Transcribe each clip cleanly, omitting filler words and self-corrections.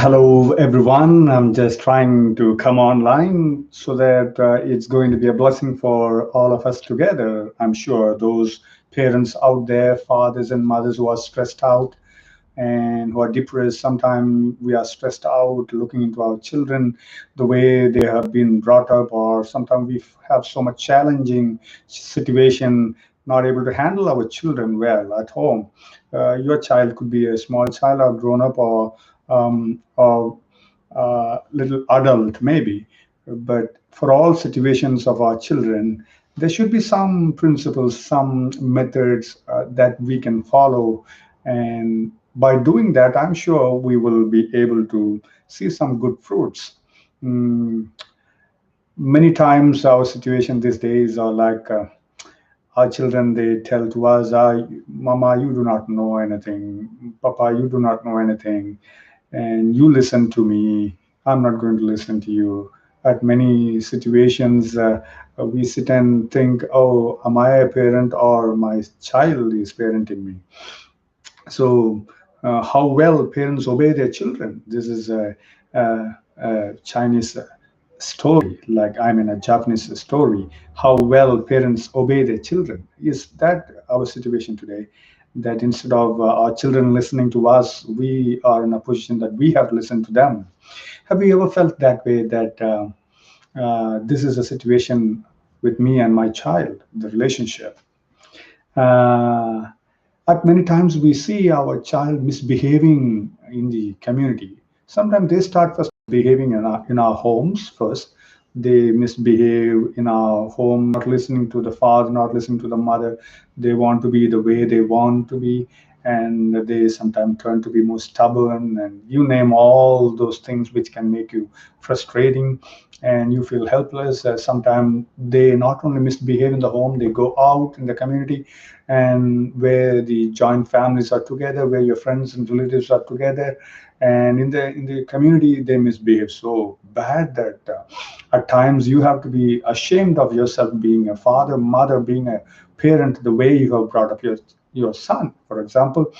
Hello, everyone. I'm just trying to come online so that it's going to be a blessing for all of us together. I'm sure those parents out there, fathers and mothers who are stressed out and who are depressed, sometimes we are stressed out looking into our children, the way they have been brought up, or sometimes we have so much challenging situation, not able to handle our children well at home. Your child could be a small child or grown up or little adult maybe, but for all situations of our children, there should be some principles, some methods that we can follow, and by doing that, I'm sure we will be able to see some good fruits. Mm, Many times our situation these days are like our children, they tell to us, Mama, you do not know anything, Papa, you do not know anything, and you listen to me, I'm not going to listen to you. At many situations, we sit and think, oh, am I a parent or my child is parenting me? So, how well parents obey their children. This is a Chinese story, like I'm in a Japanese story. How well parents obey their children. Is that our situation today? That instead of our children listening to us, we are in a position that we have to listen to them. Have you ever felt that way? That this is a situation with me and my child, the relationship. Uh, at many times we see our child misbehaving in the community. Sometimes they start first behaving in our homes first. They misbehave in our home, not listening to the father, not listening to the mother. They want to be the way they want to be, and they sometimes turn to be more stubborn, and you name all those things which can make you frustrating and you feel helpless. Sometimes they not only misbehave in the home, they go out in the community, and where the joint families are together, where your friends and relatives are together, and in the community they misbehave so bad that at times you have to be ashamed of yourself, being a father, mother, being a parent, the way you have brought up your son. For example,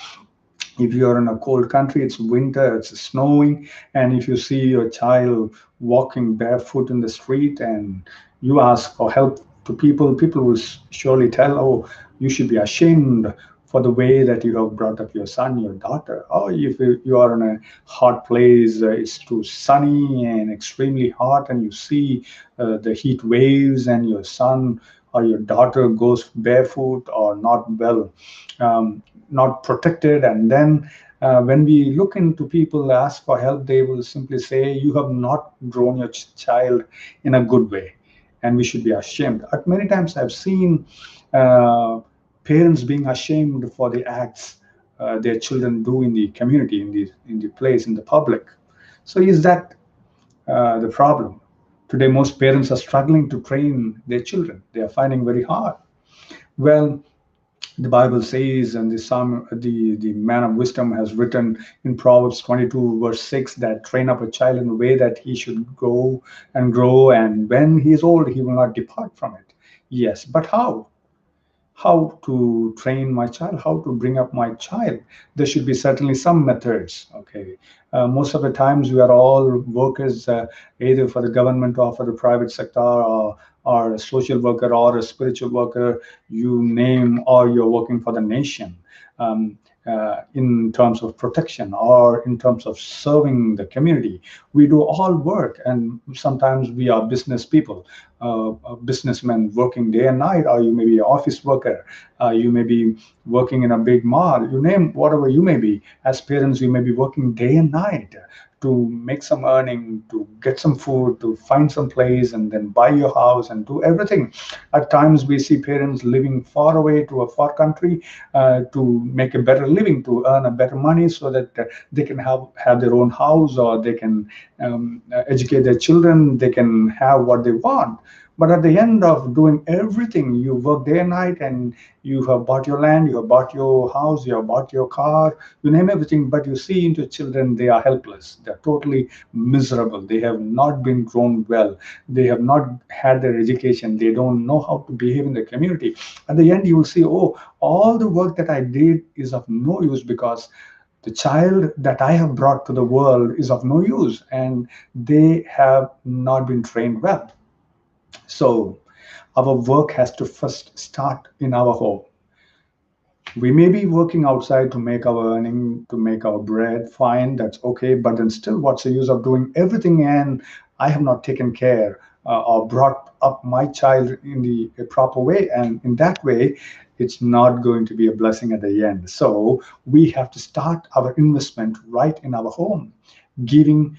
if you're in a cold country, it's winter, it's snowing, and if you see your child walking barefoot in the street and you ask for help to people, people will surely tell, oh, you should be ashamed for the way that you have brought up your son, your daughter. Or if you are in a hot place, it's too sunny and extremely hot, and you see the heat waves, and your son or your daughter goes barefoot or not well, not protected, and then when we look into people ask for help, they will simply say, you have not grown your child in a good way, and we should be ashamed. At many times I've seen uh, parents being ashamed for the acts their children do in the community, in the place, in the public. So is that the problem? Today most parents are struggling to train their children. They are finding very hard. Well, the Bible says, and the man of wisdom has written in Proverbs 22, verse 6, that train up a child in the way that he should go and grow, and when he is old, he will not depart from it. Yes, but how? How to train my child, how to bring up my child? There should be certainly some methods. Okay, most of the times we are all workers, either for the government or for the private sector, or a social worker or a spiritual worker, you name, or you're working for the nation. um, in terms of protection or in terms of serving the community, we do all work, and sometimes we are business people, businessmen working day and night, or you may be an office worker, you may be working in a big mall, you name whatever you may be. As parents, you may be working day and night to make some earning, to get some food, to find some place, and then buy your house and do everything. At times, we see parents living far away to a far country to make a better living, to earn a better money, so that they can have their own house, or they can educate their children, they can have what they want. But at the end of doing everything, you work day and night, and you have bought your land, you have bought your house, you have bought your car, you name everything, but you see into children, they are helpless. They're totally miserable. They have not been grown well. They have not had their education. They don't know how to behave in the community. At the end, you will see, oh, all the work that I did is of no use, because The child that I have brought to the world is of no use, and they have not been trained well. So our work has to first start in our home. We may be working outside to make our earning, to make our bread, fine, that's okay, but then still, what's the use of doing everything and I have not taken care or brought up my child in the a proper way, and in that way it's not going to be a blessing at the end. So we have to start our investment right in our home, giving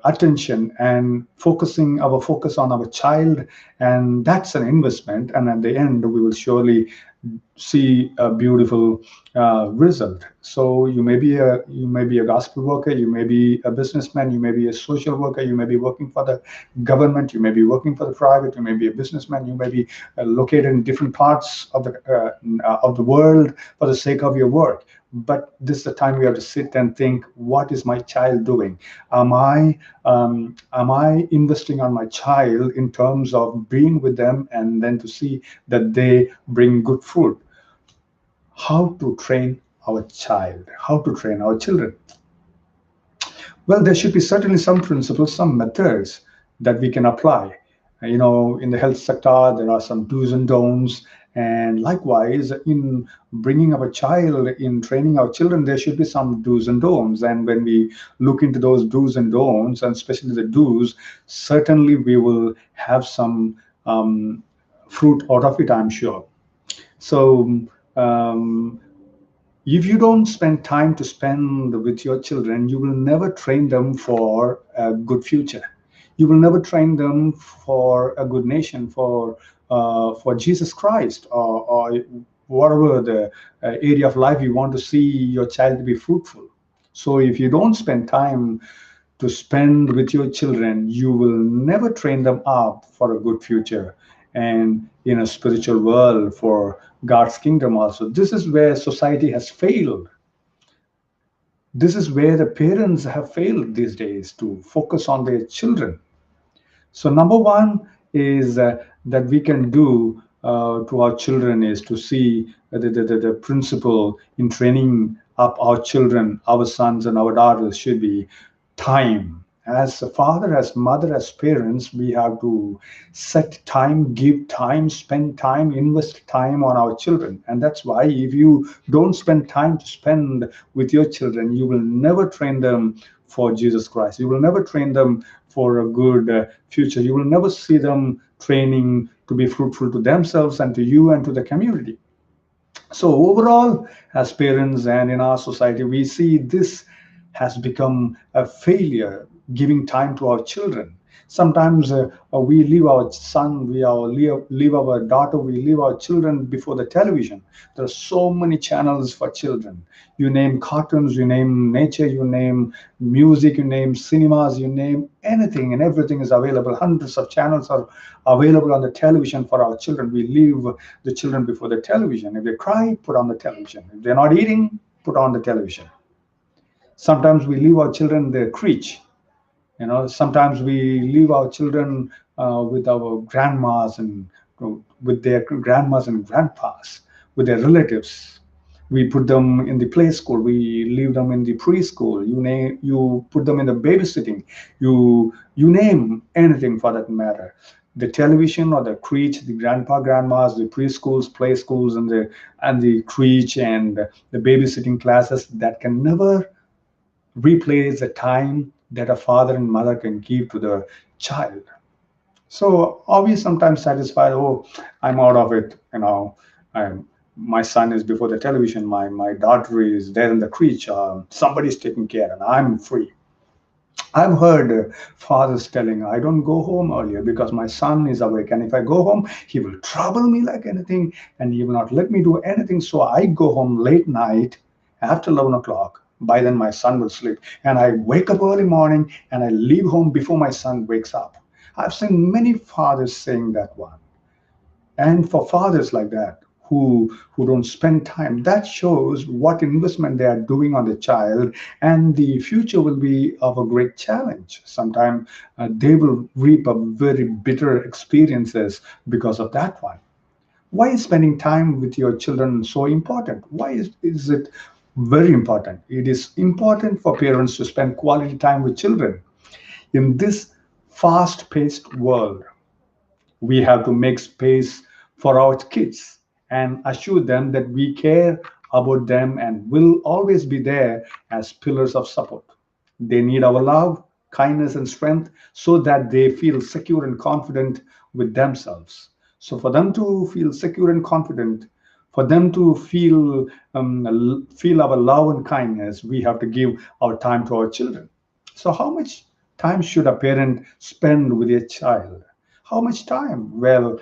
attention and focusing our focus on our child, and that's an investment, and at the end we will surely see a beautiful result. So you may be a gospel worker, you may be a businessman, you may be a social worker, you may be working for the government, you may be working for the private, you may be a businessman, you may be located in different parts of the world for the sake of your work. But this is the time we have to sit and think, what is my child doing? Am I investing on my child in terms of being with them and then to see that they bring good fruit? How to train our child? How to train our children? Well, there should be certainly some principles, some methods that we can apply. In the health sector, there are some do's and don'ts. And likewise, in bringing up a child, in training our children, there should be some do's and don'ts. And when we look into those do's and don'ts, and especially the do's, certainly we will have some fruit out of it, I'm sure. So, um, if you don't spend time to spend with your children, you will never train them for a good future. You will never train them for a good nation, for Jesus Christ, or whatever the area of life you want to see your child to be fruitful. So if you don't spend time to spend with your children, you will never train them up for a good future and in a spiritual world for God's kingdom also. This is where society has failed. This is where the parents have failed these days to focus on their children. So number one is that we can do to our children is to see the principle in training up our children, our sons and our daughters should be time. As a father, as mother, as parents, we have to set time, give time, spend time, invest time on our children. And that's why if you don't spend time to spend with your children, you will never train them for Jesus Christ. You will never train them for a good future. You will never see them training to be fruitful to themselves and to you and to the community. So overall, as parents and in our society, we see this has become a failure, giving time to our children. Sometimes we leave our son, leave our daughter, we leave our children before the television. There are so many channels for children. You name cartoons, you name nature, you name music, you name cinemas, you name anything and everything is available. Hundreds of channels are available on the television for our children. We leave the children before the television. If they cry, put on the television. If they're not eating, put on the television. Sometimes we leave our children their creech. Sometimes we leave our children with our grandmas and with their grandmas and grandpas, with their relatives. We put them in the play school. We leave them in the preschool. You put them in the babysitting. You name anything for that matter. The television or the creche, the grandpa, grandmas, the preschools, play schools, and the creche and the babysitting classes that can never replace the time that a father and mother can give to the child. So are we sometimes satisfied? Oh, I'm out of it. My son is before the television. My daughter is there in the creche. Somebody's taking care, and I'm free. I've heard fathers telling, I don't go home earlier because my son is awake. And if I go home, he will trouble me like anything and he will not let me do anything. So I go home late night after 11 o'clock. By then, my son will sleep. And I wake up early morning and I leave home before my son wakes up. I've seen many fathers saying that one. And for fathers like that who don't spend time, that shows what investment they are doing on the child, and the future will be of a great challenge. Sometimes they will reap a very bitter experiences because of that one. Why is spending time with your children so important? Why is it Very important. It is important for parents to spend quality time with children. In this fast paced world, we have to make space for our kids and assure them that we care about them and will always be there as pillars of support. They need our love, kindness, and strength so that they feel secure and confident with themselves. So, for them to feel secure and confident, for them to feel our love and kindness, we have to give our time to our children. So, how much time should a parent spend with their child? How much time? Well,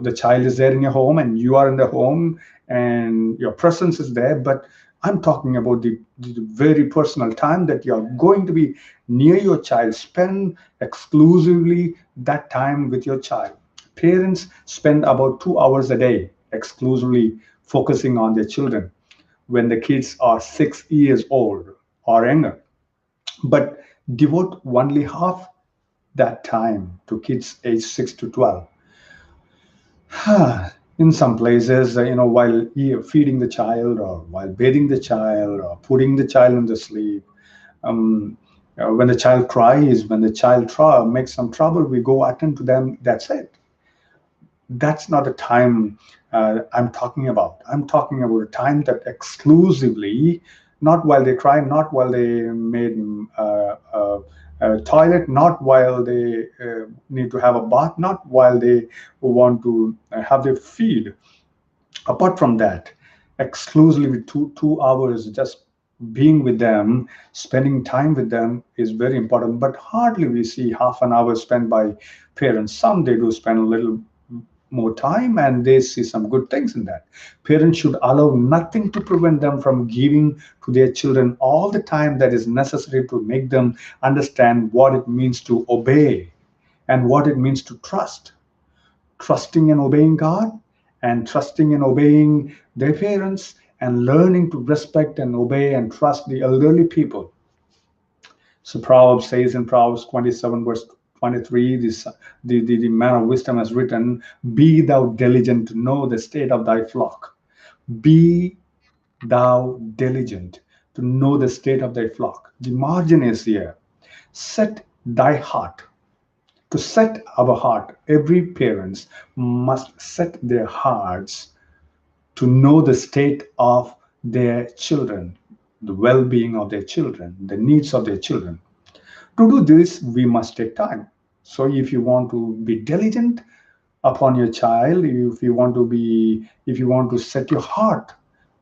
the child is there in your home and you are in the home and your presence is there, but I'm talking about the very personal time that you're going to be near your child. Spend exclusively that time with your child. Parents spend about 2 hours a day exclusively focusing on their children when the kids are 6 years old or younger, but devote only half that time to kids age 6 to 12. In some places, while feeding the child or while bathing the child or putting the child in the sleep, um, when the child cries, when the child makes some trouble, we go attend to them. That's it. That's not a time I'm talking about. I'm talking about a time that exclusively, not while they cry, not while they made toilet, not while they need to have a bath, not while they want to have their feed. Apart from that, exclusively two hours just being with them, spending time with them is very important. But hardly we see half an hour spent by parents. Some they do spend a little more time and they see some good things in that. Parents should allow nothing to prevent them from giving to their children all the time that is necessary to make them understand what it means to obey and what it means to trust. Trusting and obeying God and trusting and obeying their parents and learning to respect and obey and trust the elderly people. So Proverbs says in Proverbs 27 verse 23, the man of wisdom has written, be thou diligent to know the state of thy flock. Be thou diligent to know the state of thy flock. The margin is here. Set thy heart. To set our heart, every parents must set their hearts to know the state of their children, the well-being of their children, the needs of their children. To do this, we must take time. So if you want to be diligent upon your child, if you want to set your heart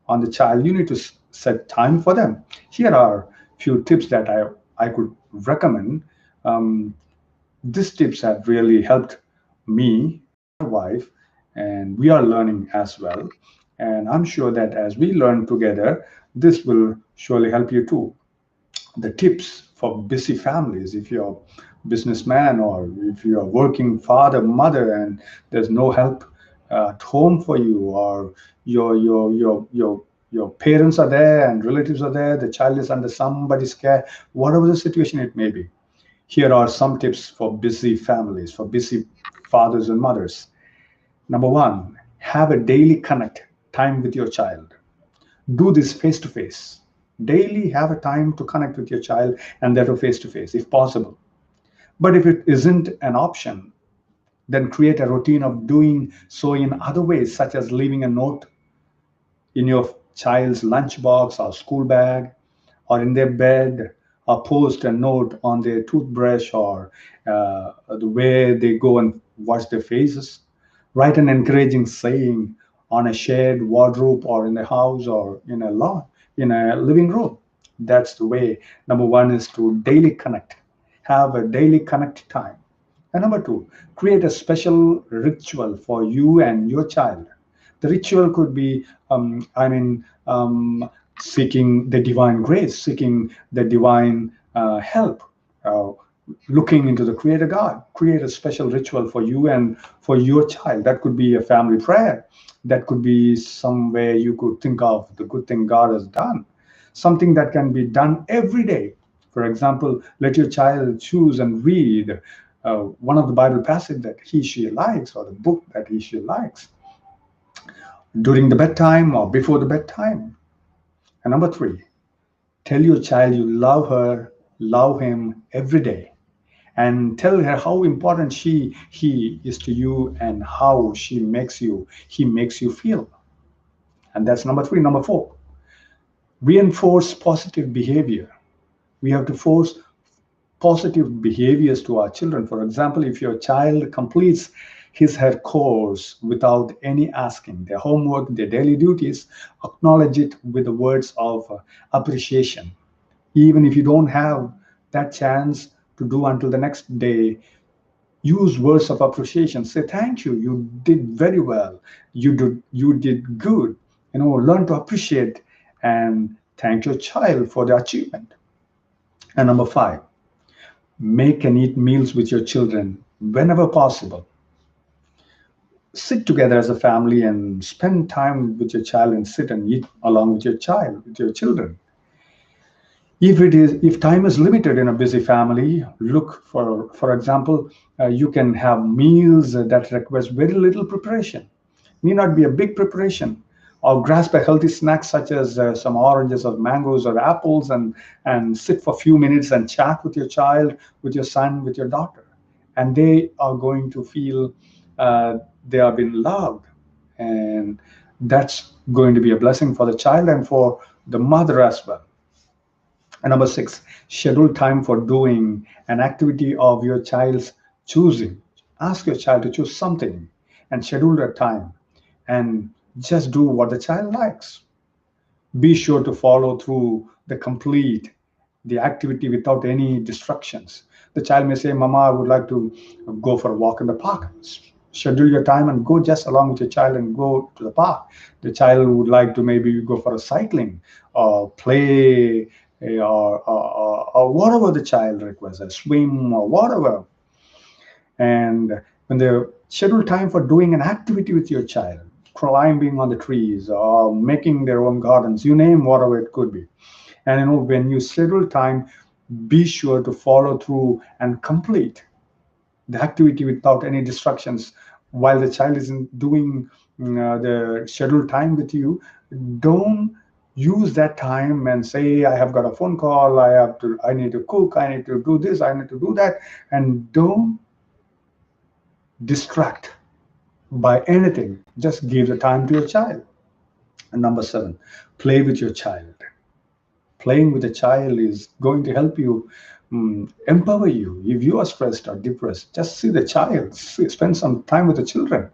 on the child, you need to set time for them. Here are few tips that I could recommend. Um, these tips have really helped me, my wife, and we are learning as well. And I'm sure that as we learn together, this will surely help you too. The tips for busy families, if you're a businessman or if you're a working father, mother, and there's no help at home for you, or your parents are there and relatives are there, the child is under somebody's care, whatever the situation it may be. Here are some tips for busy families, for busy fathers and mothers. Number one, have a daily connect time with your child. Do this face to face. Daily have a time to connect with your child and that face to face if possible. But if it isn't an option, then create a routine of doing so in other ways, such as leaving a note in your child's lunchbox or school bag or in their bed, or post a note on their toothbrush or the way they go and wash their faces. Write an encouraging saying on a shared wardrobe or in the house or in a lawn, in a living room. That's the way. Number one is to daily connect. Have a daily connect time. And number two, create a special ritual for you and your child. The ritual could be, seeking the divine grace, seeking the divine help, uh, looking into the Creator God. Create a special ritual for you and for your child. That could be a family prayer. That could be somewhere you could think of the good thing God has done. Something that can be done every day. For example, let your child choose and read one of the Bible passage that he she likes or the book that he she likes during the bedtime or before the bedtime. And number three, tell your child you love her, love him every day, and tell her how important he is to you and how he makes you feel. And that's number three. Number four, reinforce positive behavior. We have to force positive behaviors to our children. For example, if your child completes his her course without any asking, their homework, their daily duties, acknowledge it with the words of appreciation. Even if you don't have that chance to do until the next day, use words of appreciation. Say thank you, you did very well, you did good. Learn to appreciate and thank your child for the achievement. And number five, make and eat meals with your children whenever possible. Sit together as a family and spend time with your child and sit and eat along with your child, with your children. If time is limited in a busy family, look for example, you can have meals that request very little preparation. Need not be a big preparation. Or grasp a healthy snack such as some oranges or mangoes or apples, and sit for a few minutes and chat with your child, with your son, with your daughter, and they are going to feel they are being loved, and that's going to be a blessing for the child and for the mother as well. And number six, schedule time for doing an activity of your child's choosing. Ask your child to choose something and schedule that time, and just do what the child likes. Be sure to follow through the activity without any distractions. The child may say, Mama, I would like to go for a walk in the park. Schedule your time and go just along with your child and go to the park. The child would like to maybe go for a cycling or play, or whatever the child requests, a swim or whatever. And when they schedule time for doing an activity with your child, climbing on the trees or making their own gardens, you name whatever it could be. And when you schedule time, be sure to follow through and complete the activity without any distractions. While the child isn't doing the scheduled time with you, don't use that time and say, I have got a phone call, I need to cook, I need to do this, I need to do that. And don't distract by anything. Just give the time to your child. And number seven, play with your child. Playing with a child is going to help you, empower you. If you are stressed or depressed, just see the child, spend some time with the children.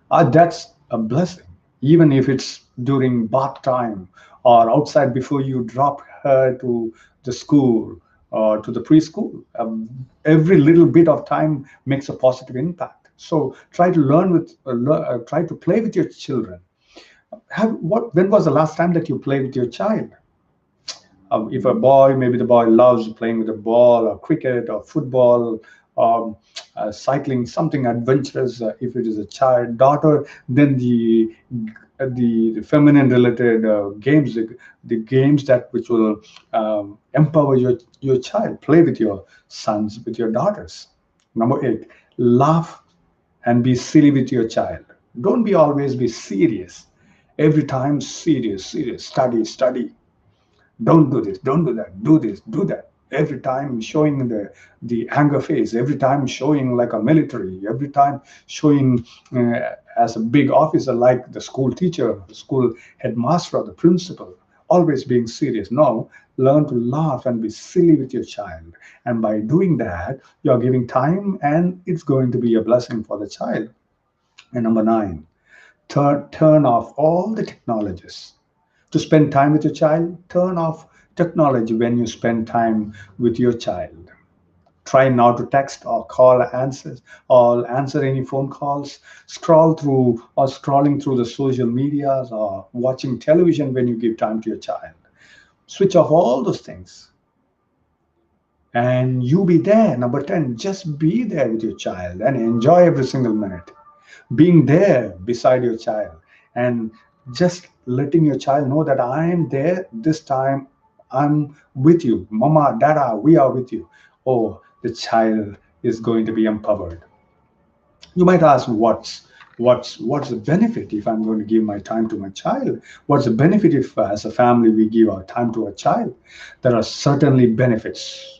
That's a blessing. Even if it's during bath time or outside before you drop her to the school or to the preschool, every little bit of time makes a positive impact. So try to try to play with your children. When was the last time that you played with your child? If a boy, maybe the boy loves playing with a ball or cricket or football, um, cycling, something adventurous. If it is a child, daughter, then the feminine related games, the games that which will empower your child. Play with your sons, with your daughters. Number eight, laugh and be silly with your child. Don't be always be serious. Every time serious, serious, study, study. Don't do this, don't do that, do this, do that. Every time showing the anger face, every time showing like a military, every time showing as a big officer like the school teacher, the school headmaster, or the principal, always being serious. No, learn to laugh and be silly with your child. And by doing that, you're giving time and it's going to be a blessing for the child. And number nine, turn off all the technologies. To spend time with your child, turn off technology when you spend time with your child. Try not to text or call answers or answer any phone calls. Scrolling through the social medias or watching television when you give time to your child. Switch off all those things and you be there. Number 10, just be there with your child and enjoy every single minute. Being there beside your child and just letting your child know that I am there this time, I'm with you. Mama, Dada, we are with you. Oh, the child is going to be empowered. You might ask, What's the benefit if I'm going to give my time to my child? What's the benefit if, as a family, we give our time to a child? There are certainly benefits.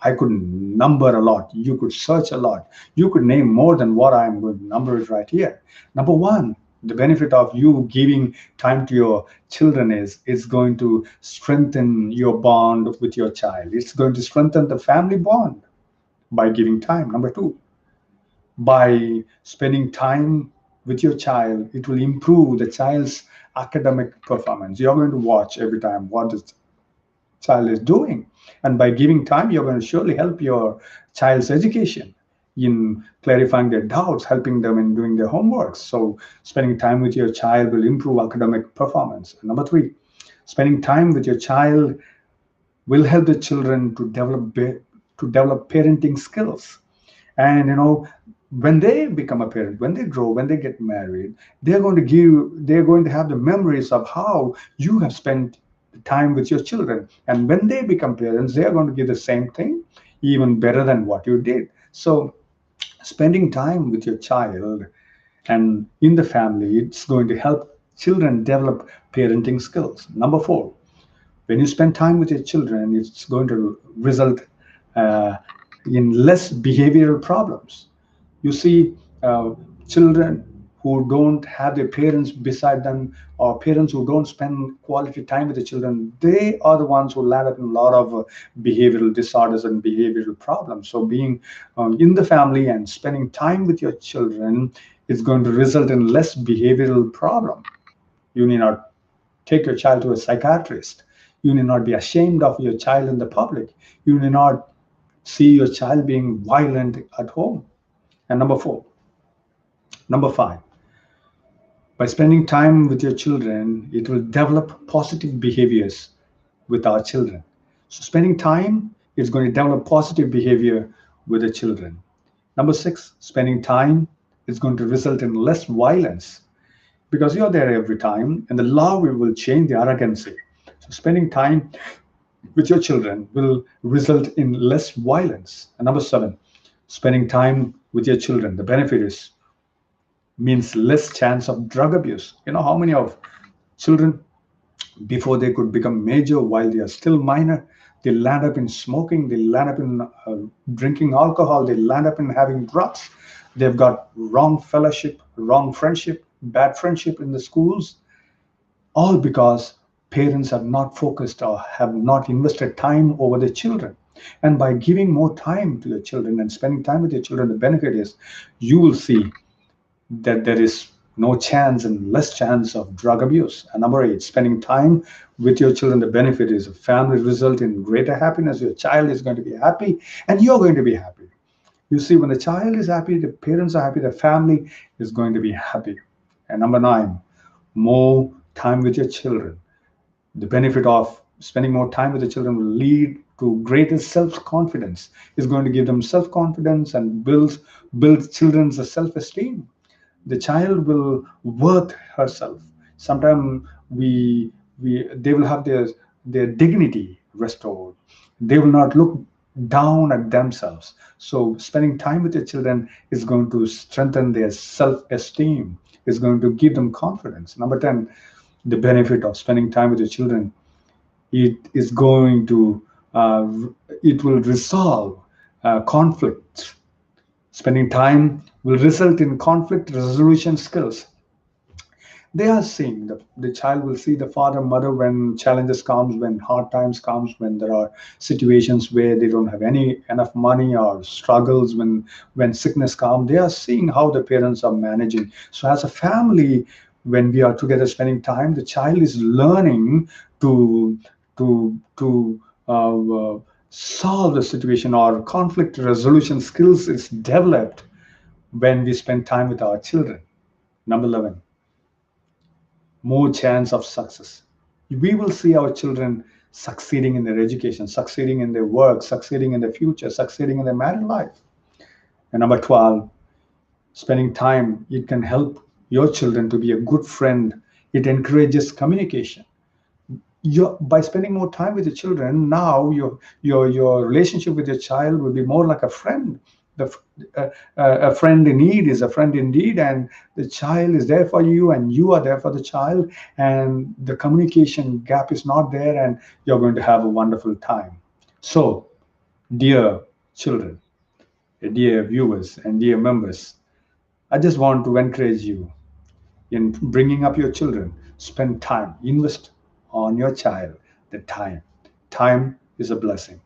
I could number a lot. You could search a lot. You could name more than what I'm going to number it right here. Number one, the benefit of you giving time to your children is it's going to strengthen your bond with your child. It's going to strengthen the family bond by giving time. Number two, by spending time with your child, it will improve the child's academic performance. You're going to watch every time what the child is doing. And by giving time, you're going to surely help your child's education in clarifying their doubts, helping them in doing their homework. So spending time with your child will improve academic performance. And number three, spending time with your child will help the children to develop parenting skills. And when they become a parent, when they grow, when they get married, they're going to have the memories of how you have spent time with your children. And when they become parents, they are going to give the same thing, even better than what you did. So spending time with your child and in the family, it's going to help children develop parenting skills. Number four, when you spend time with your children, it's going to result uh, in less behavioral problems. You see, children who don't have their parents beside them, or parents who don't spend quality time with the children, they are the ones who land up in a lot of behavioral disorders and behavioral problems. So being in the family and spending time with your children is going to result in less behavioral problem. You need not take your child to a psychiatrist. You need not be ashamed of your child in the public. You need not see your child being violent at home. And number five, by spending time with your children, it will develop positive behaviors with our children. So spending time is going to develop positive behavior with the children. Number six, spending time is going to result in less violence because you're there every time, and the law will change the arrogancy. So spending time with your children will result in less violence. And number seven, spending time with your children, the benefit is means less chance of drug abuse. You know how many of children, before they could become major, while they are still minor, they land up in smoking, they land up in drinking alcohol, they land up in having drugs. They've got wrong fellowship, wrong friendship, bad friendship in the schools, all because parents have not focused or have not invested time over their children. And by giving more time to your children and spending time with your children, the benefit is you will see that there is no chance and less chance of drug abuse. And number eight, spending time with your children, the benefit is a family result in greater happiness. Your child is going to be happy and you're going to be happy. You see, when the child is happy, the parents are happy, the family is going to be happy. And number nine, more time with your children. The benefit of spending more time with the children will lead to greater self-confidence. It's going to give them self-confidence and build children's self-esteem. The child will worth herself. Sometimes they will have their dignity restored. They will not look down at themselves. So spending time with your children is going to strengthen their self-esteem. Is going to give them confidence. Number 10, the benefit of spending time with your children, it is going to uh, it will resolve conflicts. Spending time will result in conflict resolution skills. They are seeing the child will see the father mother when challenges comes, when hard times comes, when there are situations where they don't have any enough money or struggles, when sickness comes. They are seeing how the parents are managing. So as a family, when we are together spending time, the child is learning to to solve the situation, or conflict resolution skills is developed when we spend time with our children. Number 11, more chance of success. We will see our children succeeding in their education, succeeding in their work, succeeding in their future, succeeding in their married life. And number 12, spending time, it can help your children to be a good friend. It encourages communication. By spending more time with your children, now your relationship with your child will be more like a friend. the a friend in need is a friend indeed, and the child is there for you, and you are there for the child, and the communication gap is not there, and you're going to have a wonderful time. So, dear children, dear viewers, and dear members, I just want to encourage you in bringing up your children. Spend time, invest on your child the time. Time is a blessing.